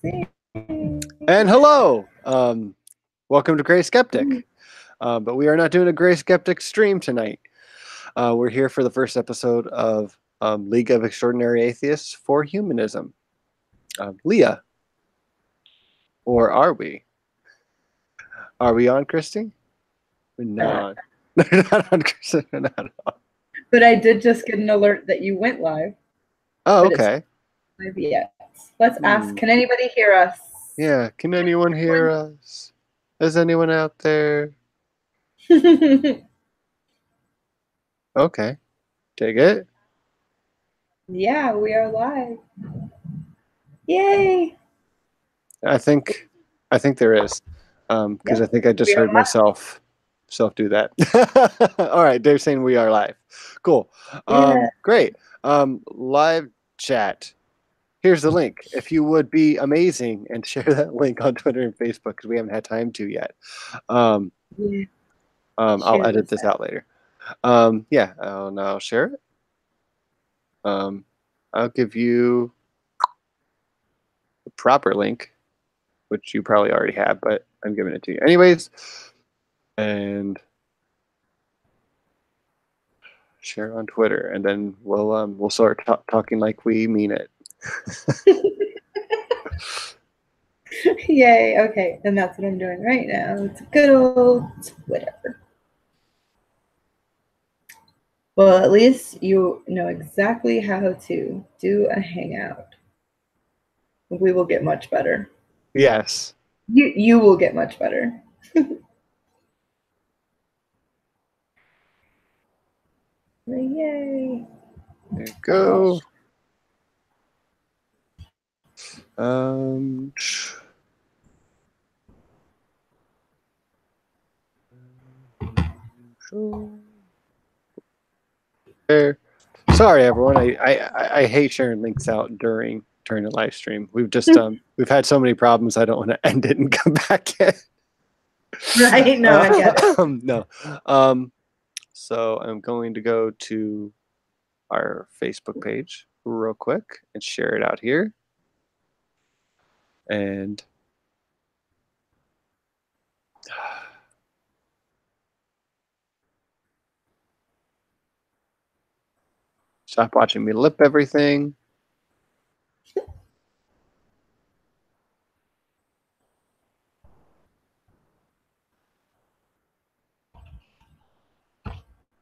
And hello, welcome to Grey Skeptic. But we are not doing a Grey Skeptic stream tonight. We're here for the first episode of League of Extraordinary Atheists for Humanism. Leah, or are we? Are we on, Christy? We're not on. We're not on, Christy. We're not on. But I did just get an alert that you went live. Oh, okay. Yes. Let's ask, can anybody hear us? Yeah, can anyone hear us? Is anyone out there? Okay. Take it. Yeah, we are live. Yay! I think there is, because I think I just heard myself do that. All right, Dave's saying we are live. Cool. Great. Live chat. Here's the link. If you would be amazing and share that link on Twitter and Facebook, because we haven't had time to yet. I'll edit this out later. Yeah, I'll share it. I'll give you the proper link, which you probably already have, but I'm giving it to you anyways. And share on Twitter, and then we'll start talking like we mean it. Yay! Okay, and that's what I'm doing right now. It's good old Twitter. Well, at least you know exactly how to do a hangout. We will get much better. Yes. You will get much better. Yay! There you go. There. Sorry, everyone. I hate sharing links out during the live stream. We've just we've had so many problems. I don't want to end it and come back in. Right? No, I get it. No. So I'm going to go to our Facebook page real quick and share it out here. And stop watching me lip everything.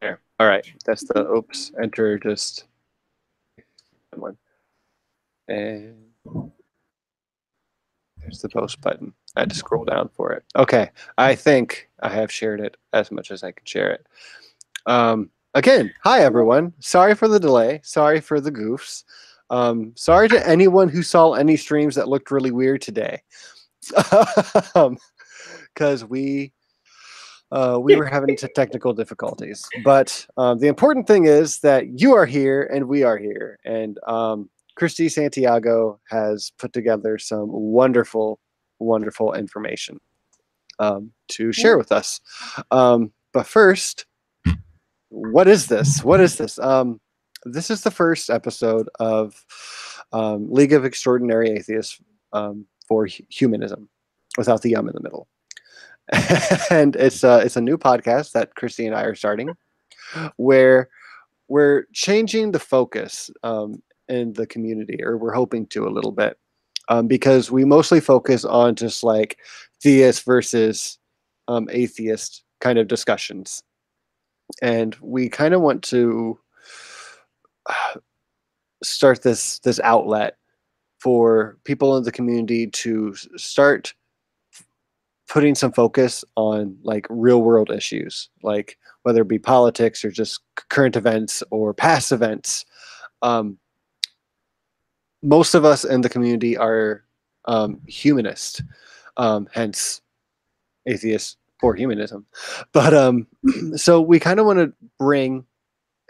There. All right. That's the oops. Enter just one. And there's the post button. I had to scroll down for it. Okay. I think I have shared it as much as I can share it. Again, hi everyone. Sorry for the delay. Sorry for the goofs. Sorry to anyone who saw any streams that looked really weird today. Because we were having technical difficulties. But the important thing is that you are here and we are here. And Christy Santiago has put together some wonderful, wonderful information to share with us. But first, what is this? What is this? This is the first episode of League of Extraordinary Atheists for Humanism, without the in the middle. And it's a new podcast that Christy and I are starting, where we're changing the focus in the community, or we're hoping to a little bit, because we mostly focus on just like theist versus atheist kind of discussions. And we kind of want to start this outlet for people in the community to start putting some focus on like real world issues, like whether it be politics or just current events or past events. Most of us in the community are humanist, hence atheists for humanism. But so we kind of want to bring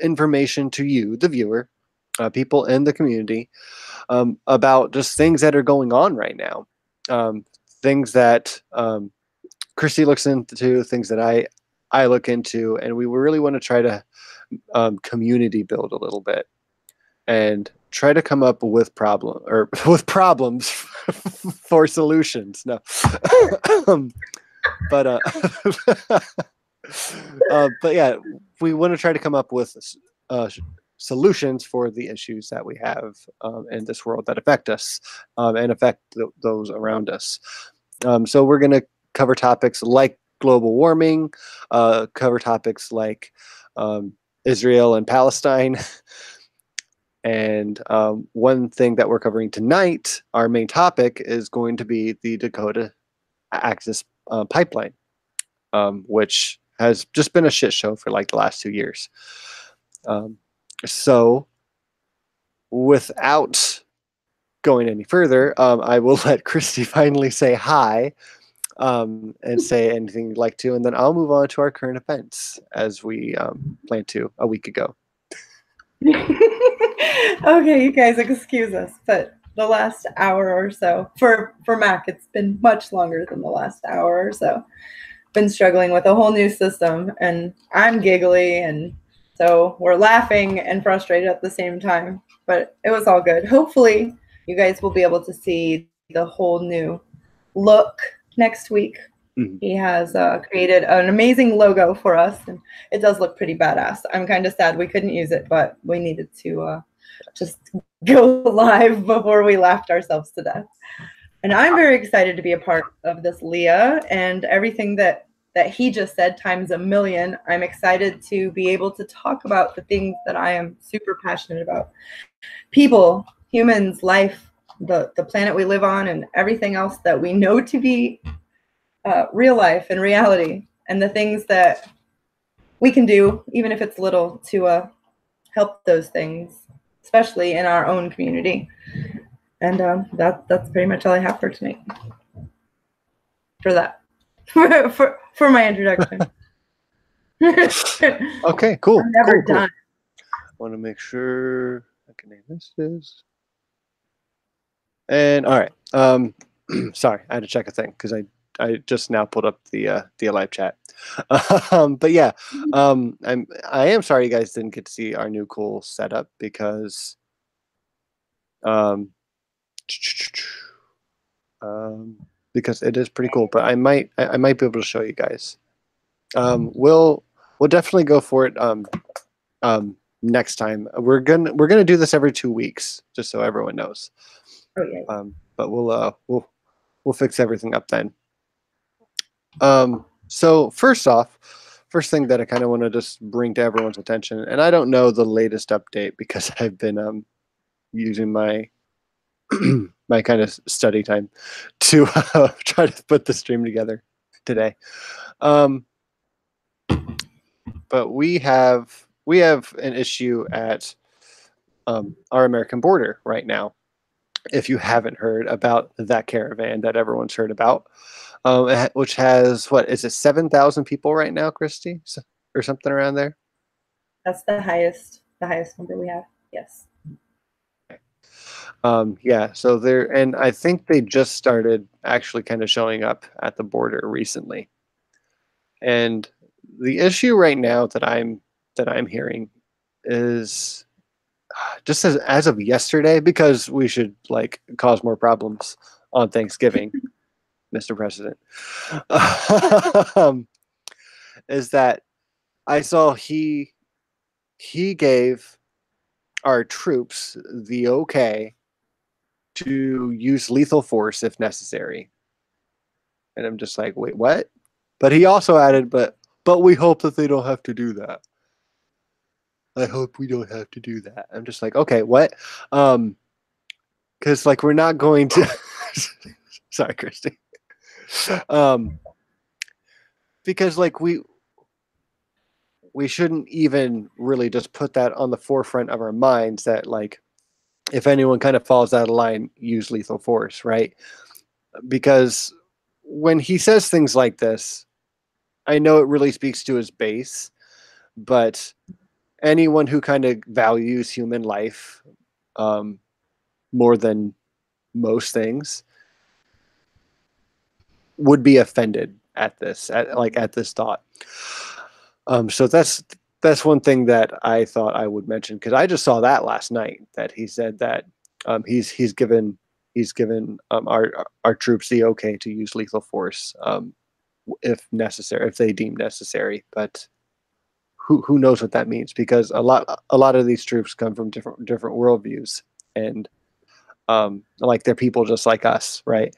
information to you, the viewer, people in the community, about just things that are going on right now, things that Christy looks into, things that I look into, and we really want to try to community build a little bit and try to come up with problems for solutions. No, but but yeah, we want to try to come up with solutions for the issues that we have in this world that affect us and affect those around us. So we're going to cover topics like global warming, cover topics like Israel and Palestine. And one thing that we're covering tonight, our main topic, is going to be the Dakota Access Pipeline, which has just been a shit show for like the last 2 years. So without going any further, I will let Christy finally say hi and say anything you'd like to, and then I'll move on to our current events as we planned to a week ago. Okay, you guys, excuse us, but the last hour or so, for Mac, it's been much longer than the last hour or so. Been struggling with a whole new system, and I'm giggly, and so we're laughing and frustrated at the same time, but it was all good. Hopefully, you guys will be able to see the whole new look next week. He has created an amazing logo for us, and it does look pretty badass. I'm kind of sad we couldn't use it, but we needed to just go live before we laughed ourselves to death. And I'm very excited to be a part of this, Leah, and everything that he just said times a million. I'm excited to be able to talk about the things that I am super passionate about. People, humans, life, the planet we live on, and everything else that we know to be real life and reality, and the things that we can do, even if it's little, to help those things, especially in our own community. And that's pretty much all I have for tonight. For that, for my introduction. Okay, cool. I'm never cool. done. I want to make sure I can name this. And all right. Sorry, I had to check a thing because I just now pulled up the live chat. But yeah, I am sorry you guys didn't get to see our new cool setup because because it is pretty cool. But I might be able to show you guys. We'll definitely go for it next time. We're gonna do this every 2 weeks, just so everyone knows. Oh yeah. But we'll fix everything up then. So first thing that I kind of want to just bring to everyone's attention, and I don't know the latest update because I've been using my my kind of study time to try to put the stream together today. But we have an issue at our American border right now. If you haven't heard about that caravan that everyone's heard about, which has, what is it, 7,000 people right now, Christy, or something around there? That's the highest number we have. Yes. Yeah, so there, and I think they just started actually kind of showing up at the border recently. And the issue right now that I'm hearing is just as of yesterday, because we should like cause more problems on Thanksgiving, Mr. President, is that I saw he gave our troops the okay to use lethal force if necessary. And I'm just like, wait, what? But he also added, but we hope that they don't have to do that. I hope we don't have to do that. I'm just like, okay, what? Because like we're not going to. Sorry, Christy. Because like we shouldn't even really just put that on the forefront of our minds that like if anyone kind of falls out of line, use lethal force, right? Because when he says things like this, I know it really speaks to his base, but anyone who kind of values human life more than most things would be offended at this, at this thought. So that's one thing that I thought I would mention, because I just saw that last night, that he said that he's given he's given our troops the okay to use lethal force if necessary, if they deem necessary. But who knows what that means? Because a lot of these troops come from different worldviews, and like they're people just like us, right?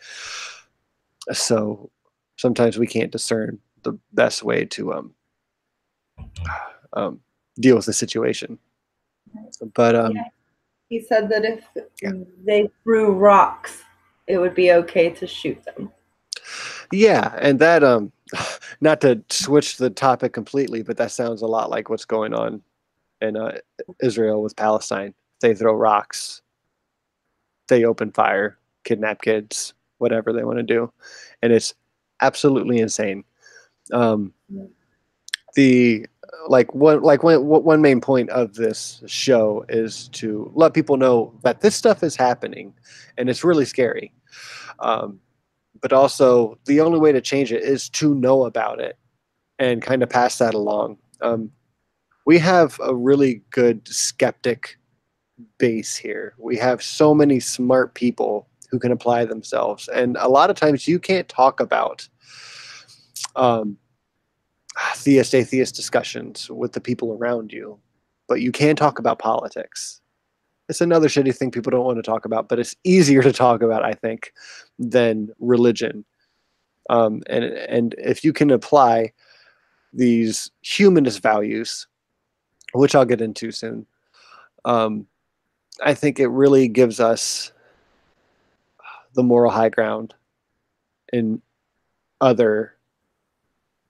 So sometimes we can't discern the best way to deal with the situation. But yeah. He said that if yeah. they threw rocks, it would be okay to shoot them. Yeah, and that not to switch the topic completely, but that sounds a lot like what's going on in Israel with Palestine. They throw rocks, they open fire, kidnap kids, whatever they want to do, and it's absolutely insane. The one main point of this show is to let people know that this stuff is happening, and it's really scary. But also, the only way to change it is to know about it and kind of pass that along. We have a really good skeptic base here. We have so many smart people who can apply themselves, and a lot of times you can't talk about atheist discussions with the people around you, but you can talk about politics. It's another shitty thing people don't want to talk about, but it's easier to talk about, I think, than religion. And if you can apply these humanist values, which I'll get into soon, I think it really gives us the moral high ground in other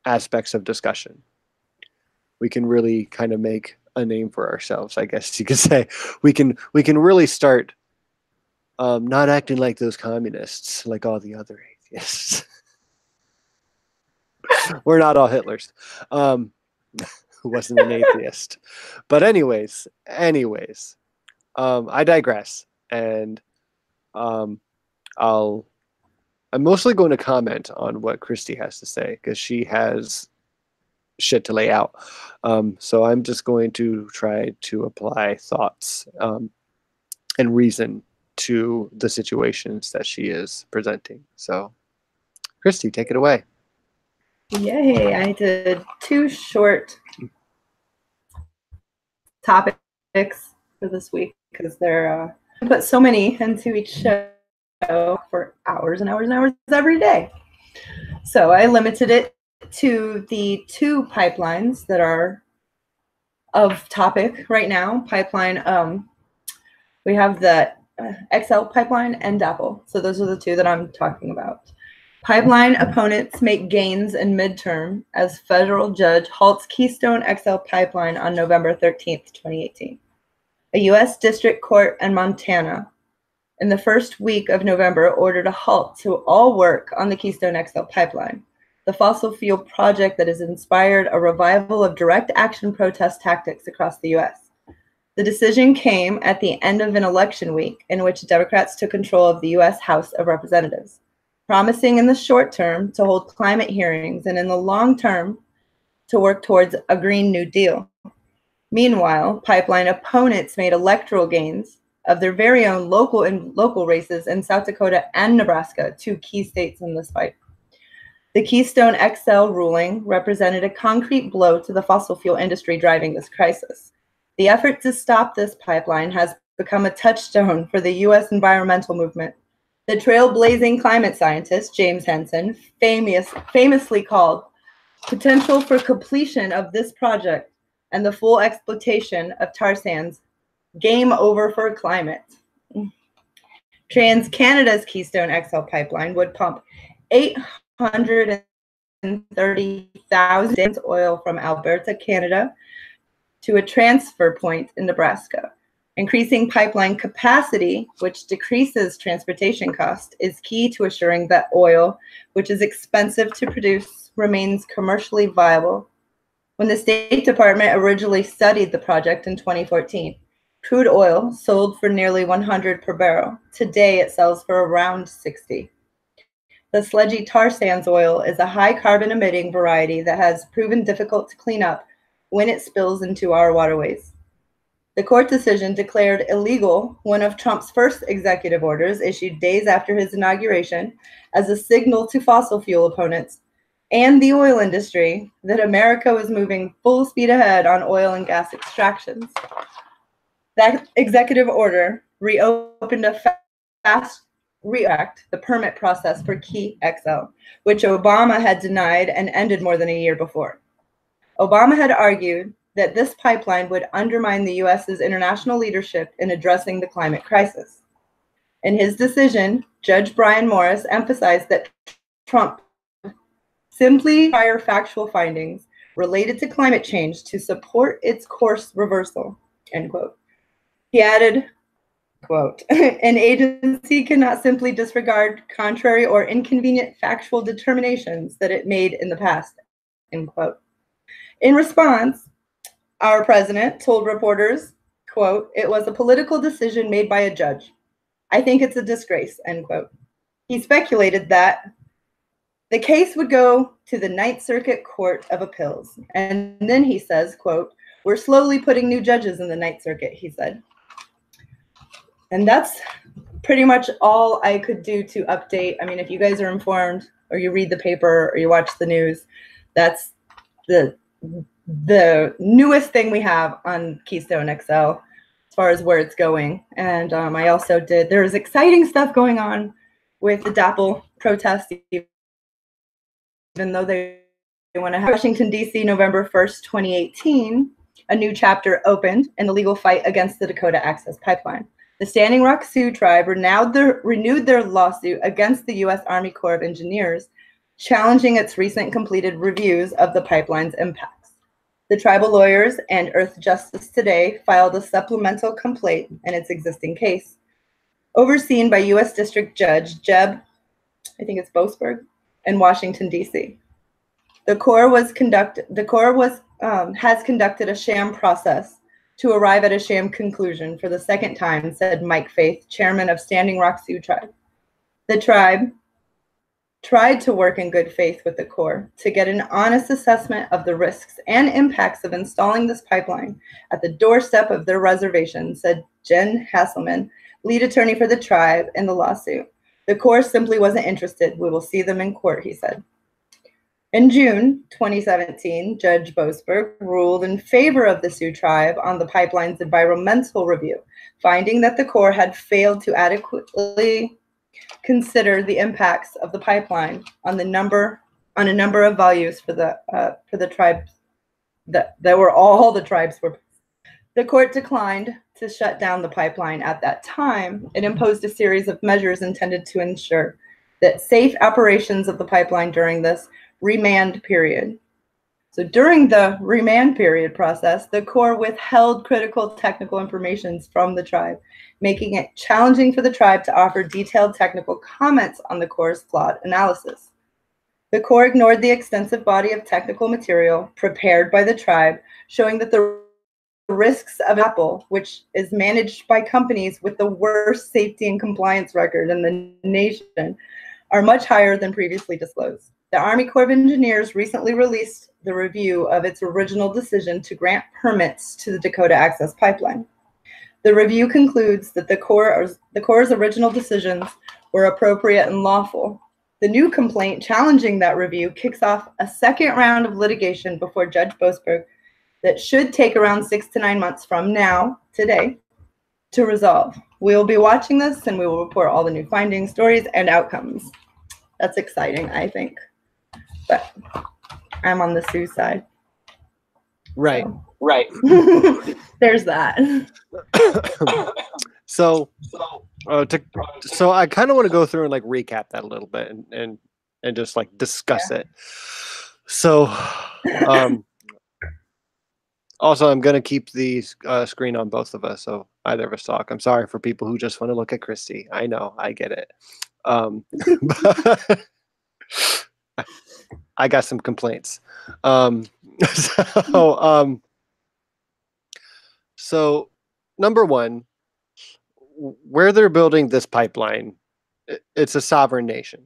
aspects of discussion. We can really kind of make a name for ourselves, I guess you could say. We can really start not acting like those communists, like all the other atheists. We're not all Hitlers. Who wasn't an atheist. But anyways, I digress, and I'm mostly going to comment on what Christy has to say because she has shit to lay out. So I'm just going to try to apply thoughts and reason to the situations that she is presenting. So, Christy, take it away. Yay, I did 2 short topics for this week because they're put so many into each show for hours and hours and hours every day. So I limited it to the 2 pipelines that are of topic right now. Pipeline, we have the XL Pipeline and DAPL. So those are the 2 that I'm talking about. Pipeline opponents make gains in midterm as federal judge halts Keystone XL Pipeline on November 13th, 2018. A U.S. District Court in Montana in the first week of November ordered a halt to all work on the Keystone XL Pipeline, the fossil fuel project that has inspired a revival of direct action protest tactics across the U.S. The decision came at the end of an election week in which Democrats took control of the U.S. House of Representatives, promising in the short term to hold climate hearings and in the long term to work towards a Green New Deal. Meanwhile, pipeline opponents made electoral gains of their very own local races in South Dakota and Nebraska, 2 key states in this fight. The Keystone XL ruling represented a concrete blow to the fossil fuel industry driving this crisis. The effort to stop this pipeline has become a touchstone for the U.S. environmental movement. The trailblazing climate scientist, James Hansen, famously called potential for completion of this project and the full exploitation of tar sands game over for climate. TransCanada's Keystone XL pipeline would pump 830,000 oil from Alberta, Canada, to a transfer point in Nebraska. Increasing pipeline capacity, which decreases transportation cost, is key to assuring that oil, which is expensive to produce, remains commercially viable. When the State Department originally studied the project in 2014, crude oil sold for nearly 100 per barrel. Today it sells for around 60. The sludgy tar sands oil is a high carbon emitting variety that has proven difficult to clean up when it spills into our waterways. The court decision declared illegal one of Trump's first executive orders issued days after his inauguration as a signal to fossil fuel opponents and the oil industry that America was moving full speed ahead on oil and gas extractions. That executive order reopened a fast react the permit process for Key XL, which Obama had denied and ended more than a year before. Obama had argued that this pipeline would undermine the U.S.'s international leadership in addressing the climate crisis. In his decision, Judge Brian Morris emphasized that Trump simply prior factual findings related to climate change to support its course reversal, end quote. He added, quote, an agency cannot simply disregard contrary or inconvenient factual determinations that it made in the past, end quote. In response, our president told reporters, quote, it was a political decision made by a judge. I think it's a disgrace, end quote. He speculated that the case would go to the Ninth Circuit Court of Appeals. And then he says, quote, we're slowly putting new judges in the Ninth Circuit, he said. And that's pretty much all I could do to update. I mean, if you guys are informed or you read the paper or you watch the news, that's the newest thing we have on Keystone XL as far as where it's going. And I also there's exciting stuff going on with the DAPL protest, even though they want to have Washington, D.C., November 1st, 2018, a new chapter opened in the legal fight against the Dakota Access Pipeline. The Standing Rock Sioux Tribe renewed their lawsuit against the U.S. Army Corps of Engineers, challenging its recent completed reviews of the pipeline's impacts. The tribal lawyers and Earth Justice Today filed a supplemental complaint in its existing case. Overseen by U.S. District Judge Jeb, I think it's Boasberg, in Washington, D.C. The Corps has conducted a sham process to arrive at a sham conclusion for the second time, said Mike Faith, chairman of Standing Rock Sioux Tribe. The tribe tried to work in good faith with the Corps to get an honest assessment of the risks and impacts of installing this pipeline at the doorstep of their reservation, said Jen Hasselman, lead attorney for the tribe in the lawsuit. The Corps simply wasn't interested. We will see them in court, he said. In June 2017, Judge Boasberg ruled in favor of the Sioux Tribe on the pipeline's environmental review, finding that the Corps had failed to adequately consider the impacts of the pipeline on a number of values for the tribes that were all the tribes were. The court declined to shut down the pipeline at that time. It imposed a series of measures intended to ensure that safe operations of the pipeline during this remand period. So during the remand period process, the Corps withheld critical technical information from the tribe, making it challenging for the tribe to offer detailed technical comments on the Corps' flawed analysis. The Corps ignored the extensive body of technical material prepared by the tribe, showing that the risks of Apple, which is managed by companies with the worst safety and compliance record in the nation, are much higher than previously disclosed. The Army Corps of Engineers recently released the review of its original decision to grant permits to the Dakota Access Pipeline. The review concludes that the Corps' original decisions were appropriate and lawful. The new complaint challenging that review kicks off a second round of litigation before Judge Boasberg that should take around 6 to 9 months from now, today, to resolve. We will be watching this and we will report all the new findings, stories, and outcomes. That's exciting, I think. But I'm on the Sioux side. Right. So. Right. There's that. So I kind of want to go through and like recap that a little bit and just like discuss it. So also I'm going to keep the screen on both of us, so either of us talk. I'm sorry for people who just want to look at Christy. I know, I get it. But I got some complaints. So number one, where they're building this pipeline, it's a sovereign nation.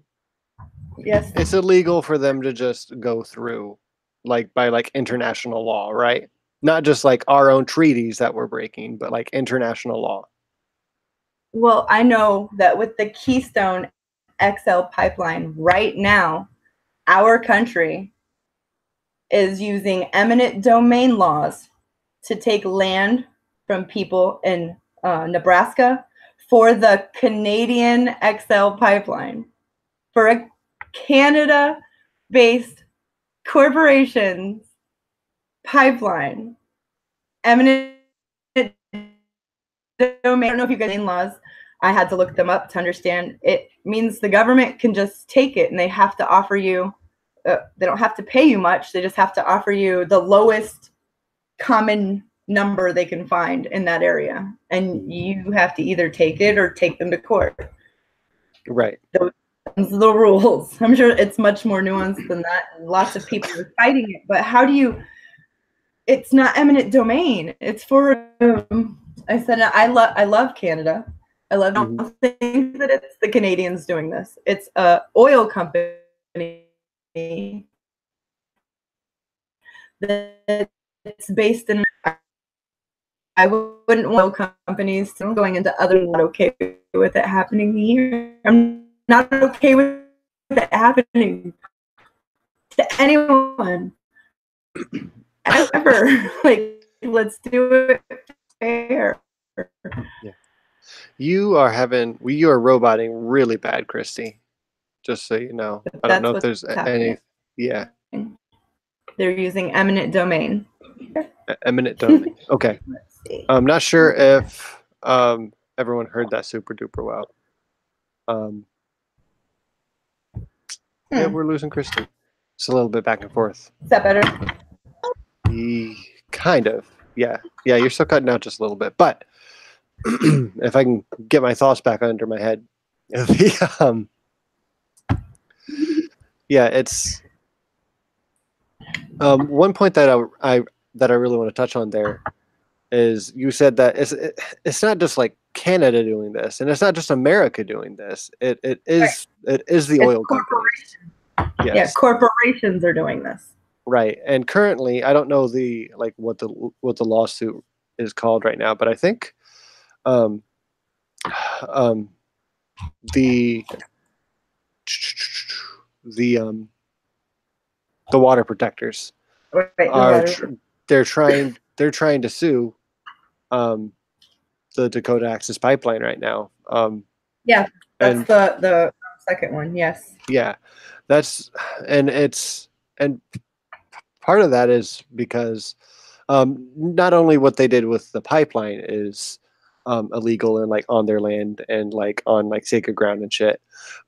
Yes. It's illegal for them to just go through by international law, right? not just like our own treaties that we're breaking, but like international law. Well, I know that with the Keystone XL pipeline right now, our country is using eminent domain laws to take land from people in Nebraska for the Canadian XL pipeline, for a Canada-based corporation's pipeline. Eminent domain. I don't know if you guys know laws. I had to look them up to understand. It means the government can just take it and they have to offer you, they don't have to pay you much. They just have to offer you the lowest common number they can find in that area. And you have to either take it or take them to court. Right. Those are the rules. I'm sure it's much more nuanced than that. And lots of people are fighting it. But how do you, it's not eminent domain. It's for, I said, I love Canada. I love, don't think that it's the Canadians doing this. It's a oil company that it's based in. I wouldn't want oil companies going into other. I'm not okay with it happening here. I'm not okay with it happening to anyone ever. Like, let's do it fair. Yeah. You are roboting really bad, Christy. Just so you know. I don't know if there's any. Yeah. They're using eminent domain. Eminent domain. Okay. I'm not sure if everyone heard that super duper well. Yeah, we're losing Christy. It's a little bit back and forth. Is that better? Kind of. Yeah. Yeah, you're still cutting out just a little bit. But if I can get my thoughts back under my head. Yeah, it's one point that I really want to touch on there is you said that it's not just like Canada doing this, and it's not just America doing this. It is the oil companies. Yes. Yeah, corporations are doing this. Right. And currently, I don't know what the lawsuit is called right now, but I think the water protectors they're trying to sue the Dakota Access Pipeline right now. Yeah, that's the second one. Yes. Yeah, and part of that is because not only what they did with the pipeline is illegal and like on their land and like on like sacred ground and shit,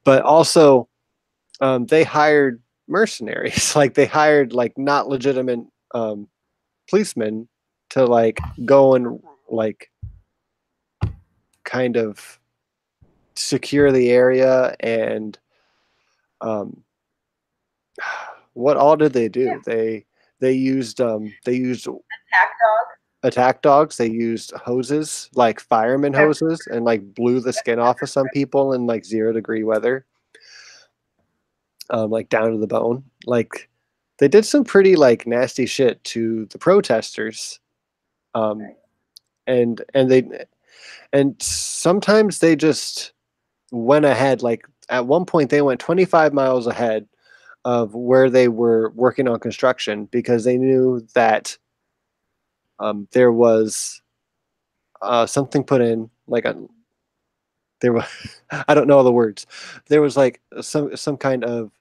but also they hired mercenaries. Like they hired like not legitimate policemen to like go and like kind of secure the area. And what all did they do? Yeah. They used attack dogs. They used hoses, like fireman hoses, and like blew the skin off of some people in like 0-degree weather, like down to the bone. Like they did some pretty like nasty shit to the protesters, and sometimes they just went ahead. Like at one point they went 25 miles ahead of where they were working on construction because they knew that there was something put in, like there was I don't know the words. There was like some kind of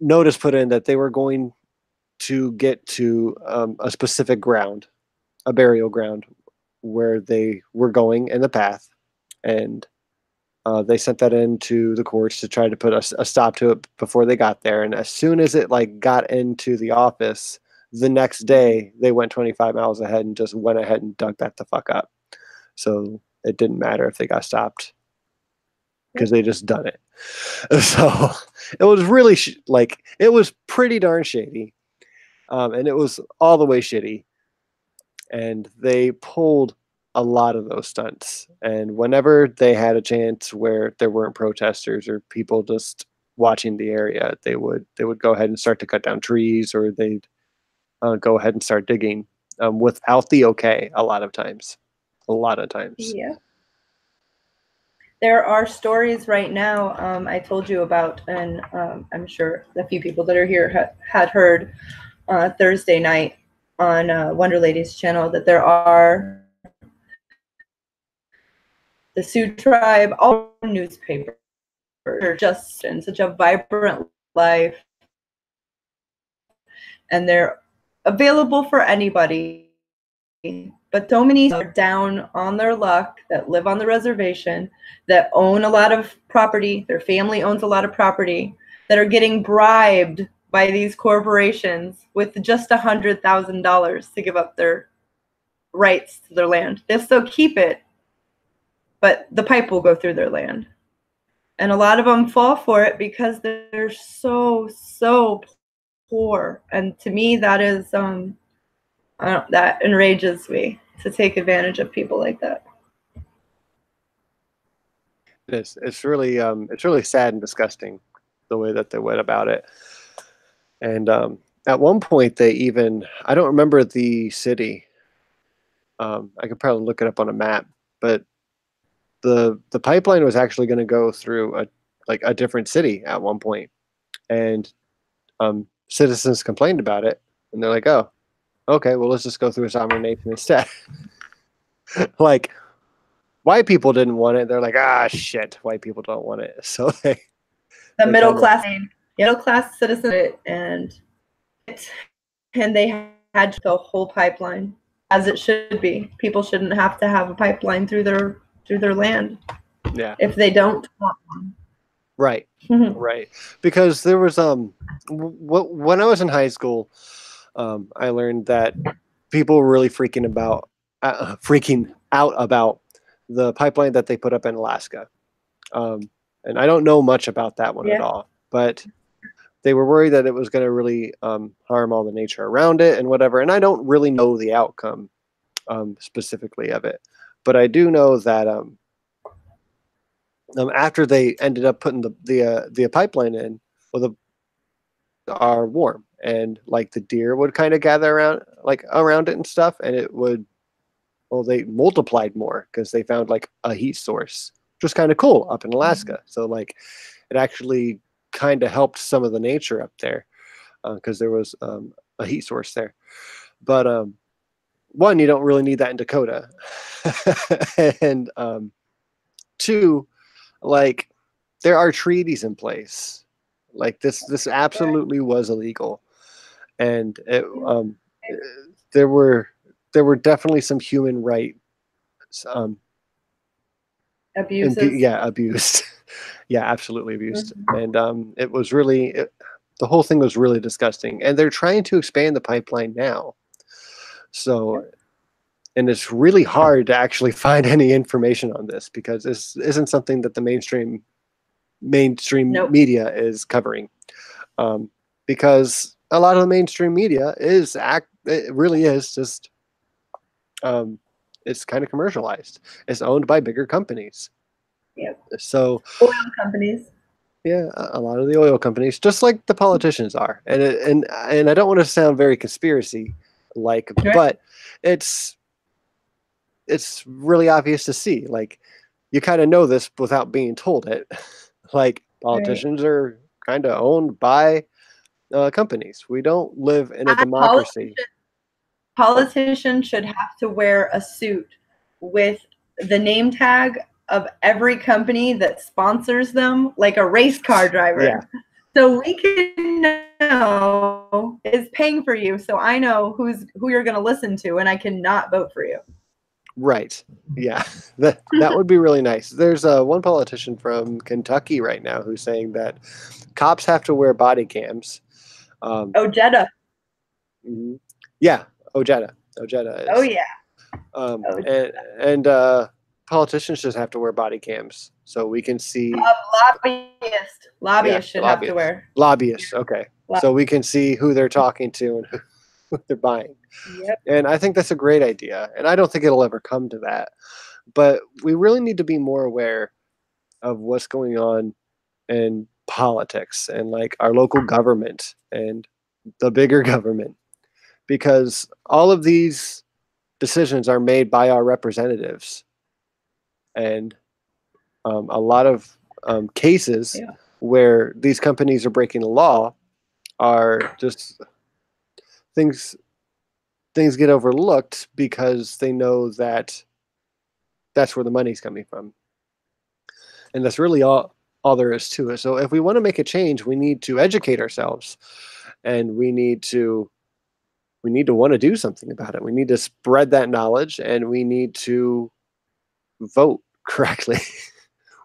notice put in that they were going to get to a specific ground, a burial ground, where they were going in the path, and they sent that into the courts to try to put a stop to it before they got there. And as soon as it like got into the office, the next day they went 25 miles ahead and just went ahead and dug that the fuck up. So it didn't matter if they got stopped because they just done it. So it was really it was pretty darn shady, and it was all the way shitty. And they pulled a lot of those stunts. And whenever they had a chance where there weren't protesters or people just watching the area, they would go ahead and start to cut down trees, or they'd go ahead and start digging. without the okay a lot of times. A lot of times. Yeah. There are stories right now I told you about, and I'm sure a few people that are here had heard Thursday night on Wonder Lady's channel that there are the Sioux Tribe, all newspapers are just in such a vibrant life, and they're available for anybody. But so many are down on their luck that live on the reservation, that own a lot of property, their family owns a lot of property, that are getting bribed by these corporations with just $100,000 to give up their rights to their land. They'll still keep it, but the pipe will go through their land. And a lot of them fall for it because they're so poor. And to me, that is that enrages me, to take advantage of people like that. It's really sad and disgusting the way that they went about it. And at one point they even, I don't remember the city. I could probably look it up on a map, but the pipeline was actually going to go through a different city at one point, and citizens complained about it, and they're like, "Oh, okay, well let's just go through a sovereign nation instead." Like, white people didn't want it. They're like, "Ah, shit, white people don't want it." So The they middle kinda, class citizen, and they had the whole pipeline as it should be. People shouldn't have to have a pipeline through their land. Yeah. If they don't want one. Right. Right. Because there was when I was in high school, I learned that people were really freaking out about the pipeline that they put up in Alaska. And I don't know much about that one at all, but they were worried that it was going to really harm all the nature around it and whatever. And I don't really know the outcome specifically of it, but I do know that after they ended up putting the pipeline in, well, the are warm, and like the deer would kind of gather around it and stuff, and it would, well, they multiplied more because they found like a heat source, which was kind of cool up in Alaska. So like it actually kind of helped some of the nature up there because there was a heat source there. But one, you don't really need that in Dakota, and two, like there are treaties in place. Like this absolutely was illegal, and there were definitely some human rights abuses. Abused. Yeah, absolutely abused. And it was really the whole thing was really disgusting, and they're trying to expand the pipeline now. So, and it's really hard to actually find any information on this because this isn't something that the mainstream media is covering, because a lot of the mainstream media it really is just it's kind of commercialized. It's owned by bigger companies. Yep. So oil companies. Yeah, a lot of the oil companies, just like the politicians are, and I don't want to sound very conspiracy like, but it's really obvious to see. Like, you kind of know this without being told it. Like, politicians are kind of owned by companies. We don't live in a democracy. Politicians should have to wear a suit with the name tag of every company that sponsors them, like a race car driver. Yeah. So we can know is paying for you, so I know who you're going to listen to, and I cannot vote for you. Right. Yeah. That would be really nice. There's one politician from Kentucky right now who's saying that cops have to wear body cams. Ojeda. Mm-hmm. Yeah, Ojeda is. Oh yeah. And politicians just have to wear body cams so we can see. Lobbyists should have to wear. Lobbyists, okay. So we can see who they're talking to and who they're buying. Yep. And I think that's a great idea. And I don't think it'll ever come to that. But we really need to be more aware of what's going on in politics and like our local government and the bigger government. because all of these decisions are made by our representatives, and a lot of cases where these companies are breaking the law are just things get overlooked because they know that that's where the money's coming from, and that's really all there is to it. So if we want to make a change, we need to educate ourselves, and we need to want to do something about it. We need to spread that knowledge, and we need to vote correctly.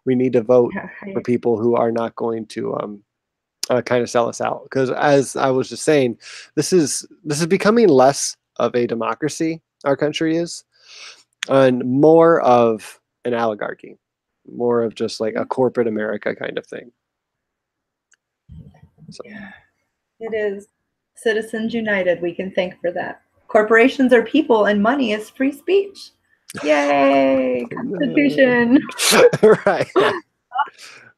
We need to vote for people who are not going to kind of sell us out. Because as I was just saying, this is becoming less of a democracy. Our country is, and more of an oligarchy, more of just like a corporate America kind of thing. So. It is. Citizens United, we can thank for that. Corporations are people and money is free speech. Yay! Constitution. Right.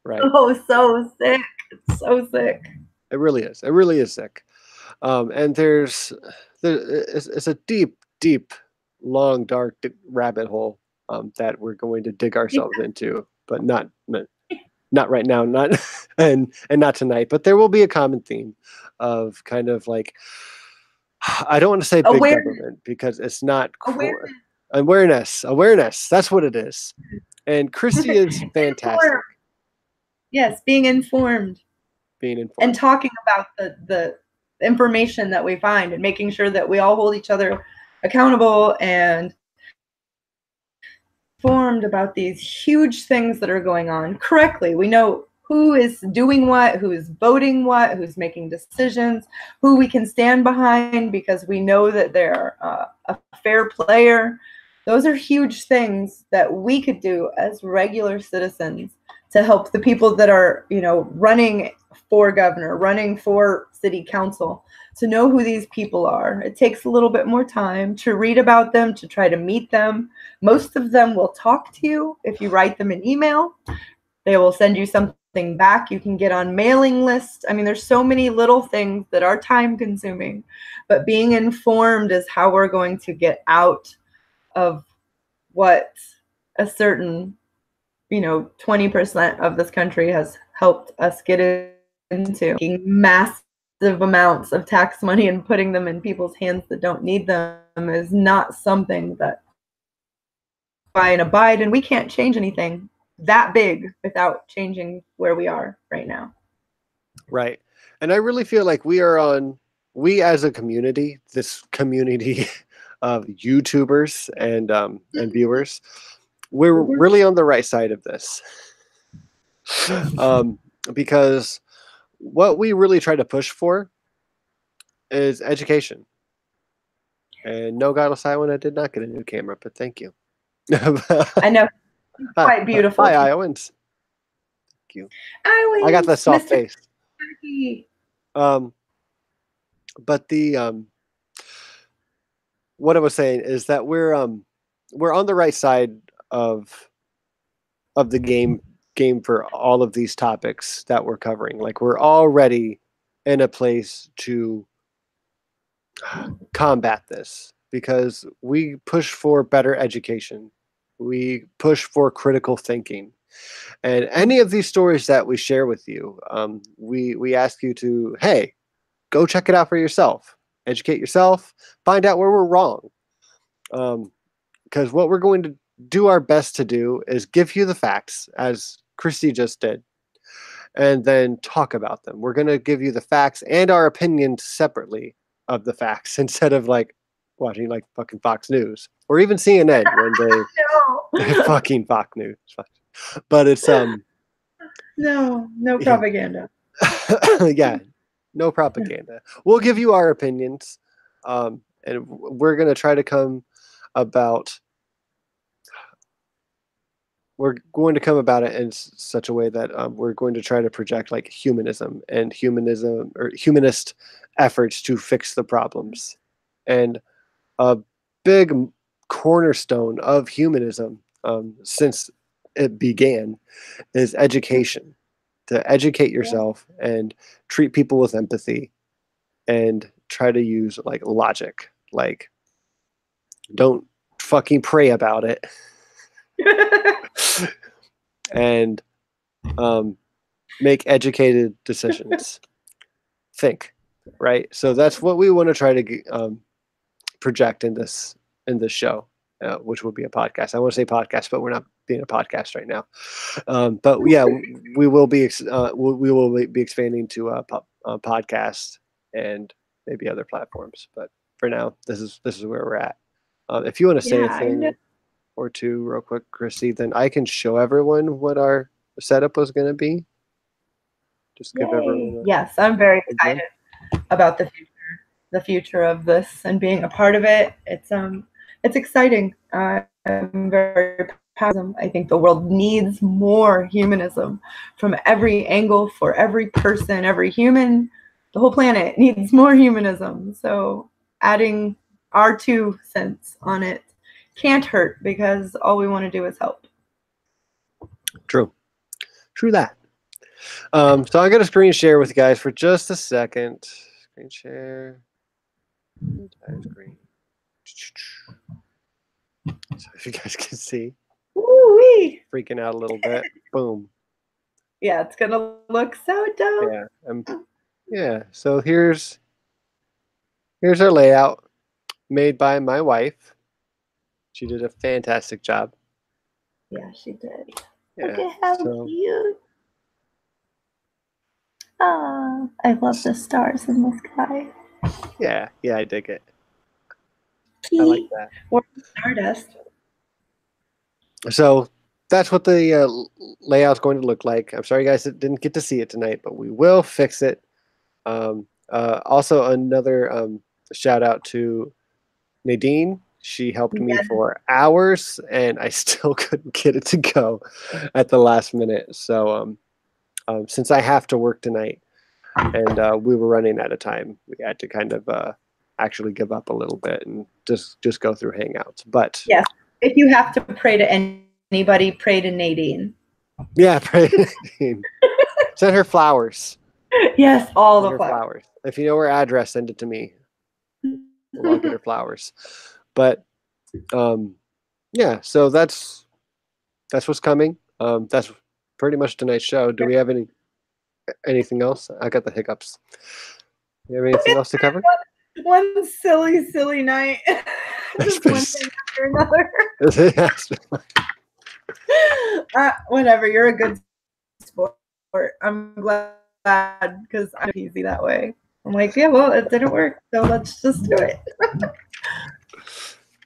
Right. Oh, so sick. It's so sick. It really is. It really is sick. And it's a deep, deep, long, dark rabbit hole that we're going to dig ourselves into, but not right now, not and not tonight. But there will be a common theme of kind of like, I don't want to say big government because it's not awareness. That's what it is. And Christy is fantastic. Yes, being informed. And talking about the information that we find and making sure that we all hold each other accountable and informed about these huge things that are going on correctly. We know who is doing what, who is voting what, who's making decisions, who we can stand behind because we know that they're a fair player. Those are huge things that we could do as regular citizens to help the people that are, running for governor, running for city council, to know who these people are. It takes a little bit more time to read about them, to try to meet them. Most of them will talk to you if you write them an email. They will send you something back. You can get on mailing lists. I mean, there's so many little things that are time consuming, but being informed is how we're going to get out of what a certain 20% of this country has helped us get into, taking massive amounts of tax money and putting them in people's hands that don't need them is not something that buy and abide, and we can't change anything that big without changing where we are right now. Right. And I really feel like we as a community, this community of YouTubers and viewers, we're really on the right side of this. Because what we really try to push for is education. And no, God will silent, I did not get a new camera, but thank you. I know. Quite beautiful. Hi, Iowans. Thank you. Iowans, I got the soft Mr. face. Jackie. But what I was saying is that we're on the right side of the game for all of these topics that we're covering. Like, we're already in a place to combat this because we push for better education. We push for critical thinking. And any of these stories that we share with you, we ask you to, hey, go check it out for yourself. Educate yourself. Find out where we're wrong. Because what we're going to do our best to do is give you the facts, as Christy just did, and then talk about them. We're going to give you the facts and our opinions separately of the facts instead of like watching like fucking Fox News or even CNN when they fucking Fox News. But it's no propaganda. Yeah, no propaganda. We'll give you our opinions, and we're going to try to come about it in such a way that we're going to try to project like humanism or humanist efforts to fix the problems. And a big cornerstone of humanism since it began is education. To educate yourself and treat people with empathy and try to use like logic, like don't fucking pray about it. And make educated decisions. Think, right? So that's what we want to try to project in this show, which would be a podcast. I want to say podcast, but we're not being a podcast right now. But yeah, we will be expanding to a podcast and maybe other platforms. But for now, this is where we're at. If you want to say a thing or two real quick, Christy, then I can show everyone what our setup was going to be. Just give everyone. Yes, I'm very excited about the future of this and being a part of it. It's exciting. I'm very passionate. I think the world needs more humanism from every angle, for every person, every human. The whole planet needs more humanism. So adding our 2 cents on it can't hurt, because all we want to do is help. True that. So I'm going to screen share with you guys for just a second. Screen share. Entire screen. So if you guys can see. Woo-wee. Freaking out a little bit. Boom. Yeah, it's going to look so dope. Yeah. Yeah. So here's our layout made by my wife. She did a fantastic job. Yeah, she did. Yeah, look at how cute. Oh, I love the stars in the sky. Yeah, I dig it. I like that. Or stardust. So that's what the layout's going to look like. I'm sorry, guys, that didn't get to see it tonight, but we will fix it. Also, another shout out to Nadine. She helped me for hours, and I still couldn't get it to go at the last minute. So since I have to work tonight, and we were running out of time, we had to kind of actually give up a little bit and just go through Hangouts. But yes, if you have to pray to anybody, pray to Nadine. Yeah, pray to Nadine. Send her flowers. Yes, all the flowers. If you know her address, send it to me. I'll get her flowers. But yeah, so that's what's coming. That's pretty much tonight's show. Do we have anything else? I got the hiccups. You have anything else to cover? One silly night. Just one thing after another. Whatever. You're a good sport. I'm glad, because I'm easy that way. I'm like, yeah, well, it didn't work, so let's just do it.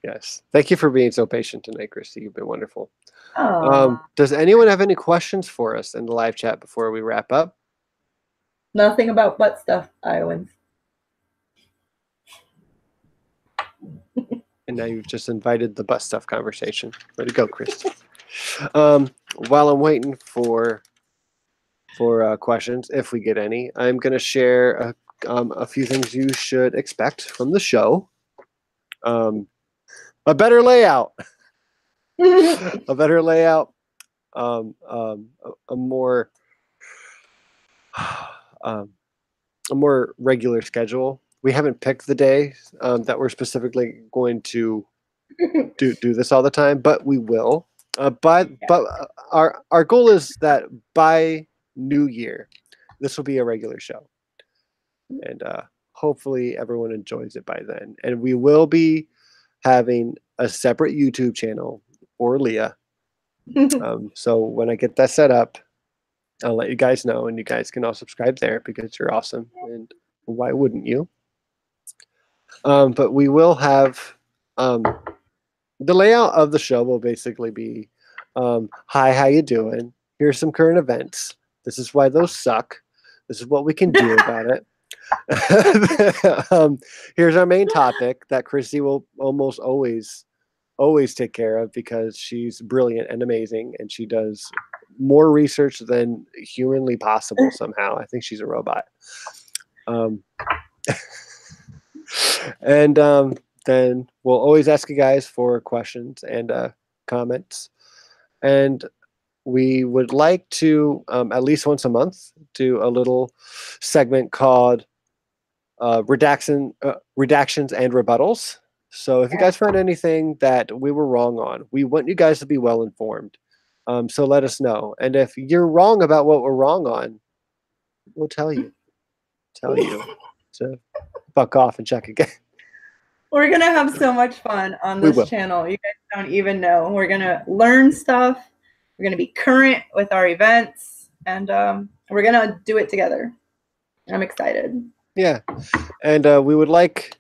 Yes. Thank you for being so patient tonight, Christy. You've been wonderful. Oh. Does anyone have any questions for us in the live chat before we wrap up? Nothing about butt stuff, Iowans. And now you've just invited the butt stuff conversation. Way to go, Christy. While I'm waiting for questions, if we get any, I'm going to share a few things you should expect from the show. A better layout. A better layout. A more regular schedule. We haven't picked the day that we're specifically going to do this all the time, but we will. But our goal is that by New Year, this will be a regular show, and hopefully everyone enjoys it by then. And we will be having a separate YouTube channel for Leah. So when I get that set up, I'll let you guys know, and you guys can all subscribe there because you're awesome, and why wouldn't you? But we will have the layout of the show will basically be, hi, how you doing? Here's some current events. This is why those suck. This is what we can do about it. Here's our main topic that Christy will almost always take care of, because she's brilliant and amazing, and she does more research than humanly possible somehow. I think she's a robot. And then we'll always ask you guys for questions and comments. And we would like to, at least once a month, do a little segment called redactions and rebuttals. So if you guys find anything that we were wrong on, we want you guys to be well informed. So let us know. And if you're wrong about what we're wrong on, we'll tell you. Tell you to fuck off and check again. We're going to have so much fun on this channel. You guys don't even know. We're going to learn stuff. We're going to be current with our events. And we're going to do it together. I'm excited. Yeah. And we would like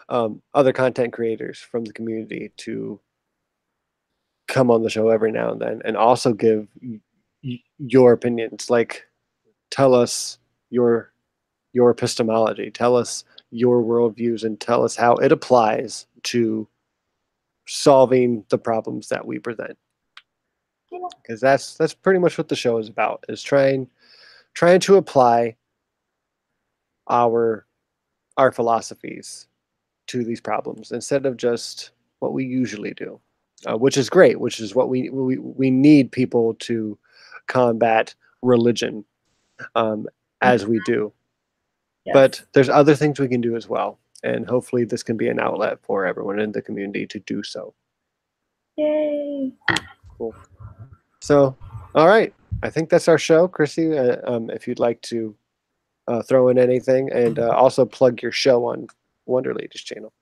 other content creators from the community to come on the show every now and then and also give your opinions. Like, tell us your epistemology, tell us your worldviews, and tell us how it applies to solving the problems that we present. Because that's pretty much what the show is about, is trying to apply our philosophies to these problems instead of just what we usually do, which is great, which is what we need people to combat religion as we do. Yes. But there's other things we can do as well. And hopefully this can be an outlet for everyone in the community to do so. Yay. Cool. So, all right. I think that's our show. Christy, if you'd like to throw in anything and also plug your show on Wonder Ladies channel.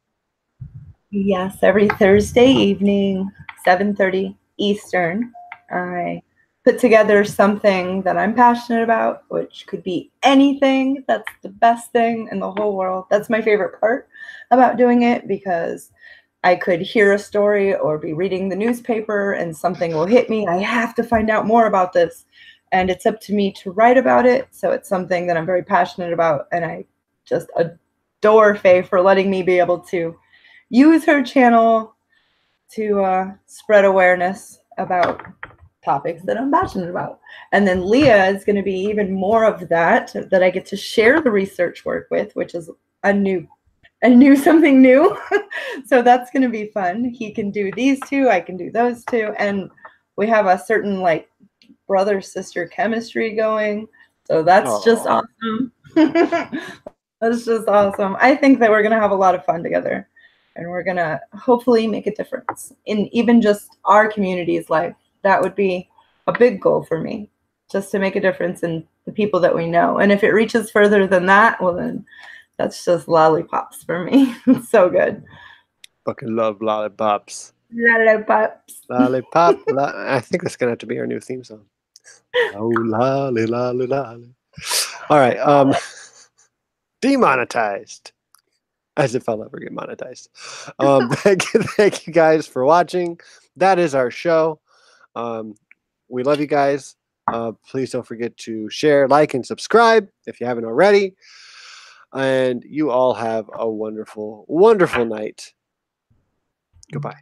Yes, every Thursday evening, 7:30 Eastern, I put together something that I'm passionate about, which could be anything. That's the best thing in the whole world. That's my favorite part about doing it, because I could hear a story or be reading the newspaper and something will hit me. I have to find out more about this. And it's up to me to write about it. So it's something that I'm very passionate about. And I just adore Faye for letting me be able to use her channel to spread awareness about topics that I'm passionate about. And then Leah is going to be even more of that I get to share the research work with, which is something new. So that's going to be fun. He can do these two, I can do those two. And we have a certain like brother-sister chemistry going. So that's just awesome. That's just awesome. I think that we're going to have a lot of fun together. And we're going to hopefully make a difference in even just our community's life. That would be a big goal for me, just to make a difference in the people that we know. And if it reaches further than that, well, then that's just lollipops for me. It's so good. Fucking love lollipops. Lollipops. Lollipop. I think that's going to have to be our new theme song. Oh, lolly, lolly, lolly. All right. Demonetized. As if I'll ever get monetized. Thank you guys for watching. That is our show. We love you guys. Please don't forget to share, like, and subscribe if you haven't already. And you all have a wonderful, wonderful night. Goodbye.